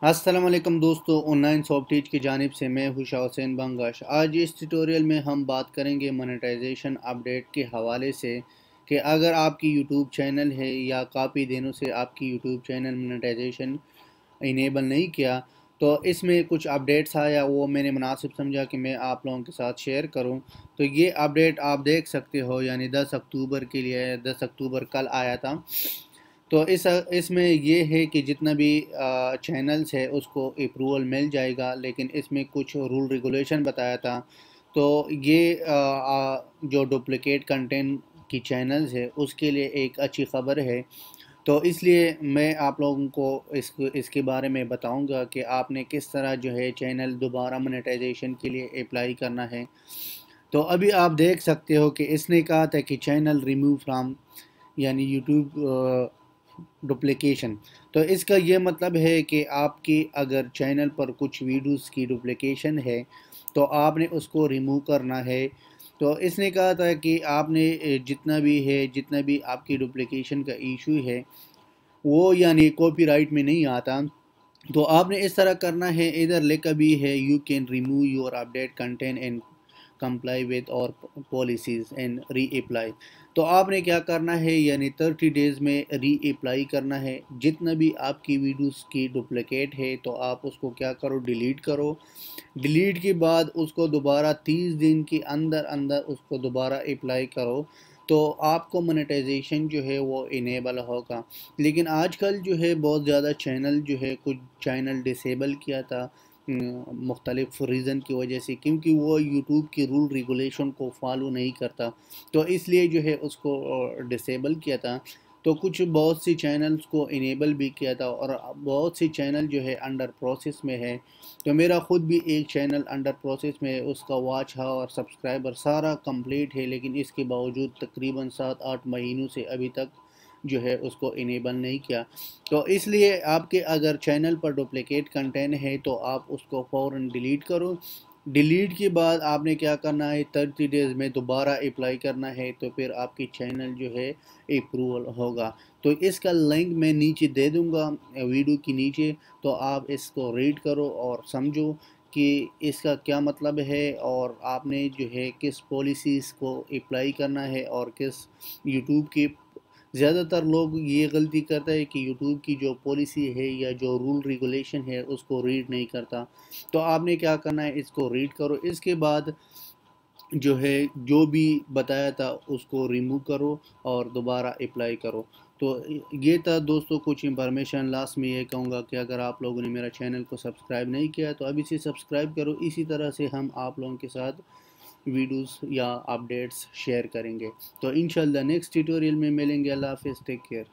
السلام علیکم دوستو، آن لائن سافٹ ٹیچ کی جانب سے میں خوشا حسین بنگش۔ آج اس ٹیوٹوریل میں ہم بات کریں گے مونیٹائزیشن اپڈیٹ کے حوالے سے کہ اگر آپ کی یوٹیوب چینل ہے یا کافی دنوں سے آپ کی یوٹیوب چینل مونیٹائزیشن انیبل نہیں کیا تو اس میں کچھ اپڈیٹس آیا، وہ میں نے مناسب سمجھا کہ میں آپ لوگوں کے ساتھ شیئر کروں۔ تو یہ اپڈیٹ آپ دیکھ سکتے ہو، یعنی 10 اکتوبر کے لیے 10 اکتوبر کل آیا تھا۔ تو اس میں یہ ہے کہ جتنا بھی چینلز ہے اس کو اپروول مل جائے گا، لیکن اس میں کچھ رول ریگولیشن بتایا تھا۔ تو یہ جو ڈپلیکیٹ کنٹینٹ کی چینلز ہے اس کے لیے ایک اچھی خبر ہے۔ تو اس لیے میں آپ لوگوں کو اس کے بارے میں بتاؤں گا کہ آپ نے کس طرح جو ہے چینل دوبارہ مونیٹائزیشن کے لیے اپلائی کرنا ہے۔ تو ابھی آپ دیکھ سکتے ہو کہ اس نے کہا تھا کہ چینل ریموو فرام، یعنی یوٹیوب ڈپلیکیشن۔ تو اس کا یہ مطلب ہے کہ آپ کی اگر چینل پر کچھ ویڈیوز کی ڈپلیکیشن ہے تو آپ نے اس کو ریموو کرنا ہے۔ تو اس نے کہا تھا کہ آپ نے جتنا بھی آپ کی ڈپلیکیشن کا ایشو ہے وہ یعنی کاپی رائٹ میں نہیں آتا، تو آپ نے اس طرح کرنا ہے۔ ادھر لکھا بھی ہے you can remove your update content and comply with اور پالیسیز اینڈ ری اپلائی۔ تو آپ نے کیا کرنا ہے، یعنی 30 ڈیز میں ری اپلائی کرنا ہے۔ جتنا بھی آپ کی ویڈیوز کی ڈپلیکیٹ ہے تو آپ اس کو کیا کرو، ڈیلیٹ کرو۔ ڈیلیٹ کے بعد اس کو دوبارہ 30 دن کے اندر اس کو دوبارہ اپلائی کرو، تو آپ کو مونیٹائزیشن جو ہے وہ انیبل ہوگا۔ لیکن آج کل جو ہے بہت زیادہ چینل جو ہے، کچھ چینل ڈسیبل کیا تھا مختلف ریزن کی وجہ سے، کیونکہ وہ یوٹیوب کی رول ریگولیشن کو فالو نہیں کرتا، تو اس لیے جو ہے اس کو ڈسیبل کیا تھا۔ تو بہت سی چینلز کو انیبل بھی کیا تھا، اور بہت سی چینل جو ہے انڈر پروسیس میں ہے۔ تو میرا خود بھی ایک چینل انڈر پروسیس میں ہے، اس کا واچ اور سبسکرائبر سارا کمپلیٹ ہے، لیکن اس کے باوجود تقریباً 7-8 مہینوں سے ابھی تک جو ہے اس کو انیبل نہیں کیا۔ تو اس لیے آپ کے اگر چینل پر ڈپلیکیٹ کنٹینٹ ہے تو آپ اس کو فوراً ڈیلیٹ کرو۔ ڈیلیٹ کے بعد آپ نے کیا کرنا ہے، 30 ڈیز میں دوبارہ اپلائی کرنا ہے، تو پھر آپ کی چینل جو ہے اپروول ہوگا۔ تو اس کا لنک میں نیچے دے دوں گا ویڈیو کی نیچے، تو آپ اس کو ریڈ کرو اور سمجھو کہ اس کا کیا مطلب ہے، اور آپ نے جو ہے کس پالیسیز کو اپلائی کرنا ہے، اور کس یوٹیوب کی زیادہ تر لوگ یہ غلطی کرتا ہے کہ یوٹیوب کی جو پالیسی ہے یا جو رول ریگولیشن ہے اس کو ریڈ نہیں کرتا۔ تو آپ نے کیا کرنا ہے، اس کو ریڈ کرو، اس کے بعد جو ہے جو بھی بتایا تھا اس کو ریموو کرو اور دوبارہ اپلائی کرو۔ تو یہ تھا دوستو کچھ انفارمیشن۔ لاسٹ میں یہ کہوں گا کہ اگر آپ لوگوں نے میرا چینل کو سبسکرائب نہیں کیا تو ابھی سے سبسکرائب کرو، اسی طرح سے ہم آپ لوگوں کے ساتھ ویڈیوز یا اپڈیٹس شیئر کریں گے۔ تو انشاءاللہ نیکسٹ ٹیوٹوریل میں ملیں گے۔ اللہ حافظ، ٹیک کیئر۔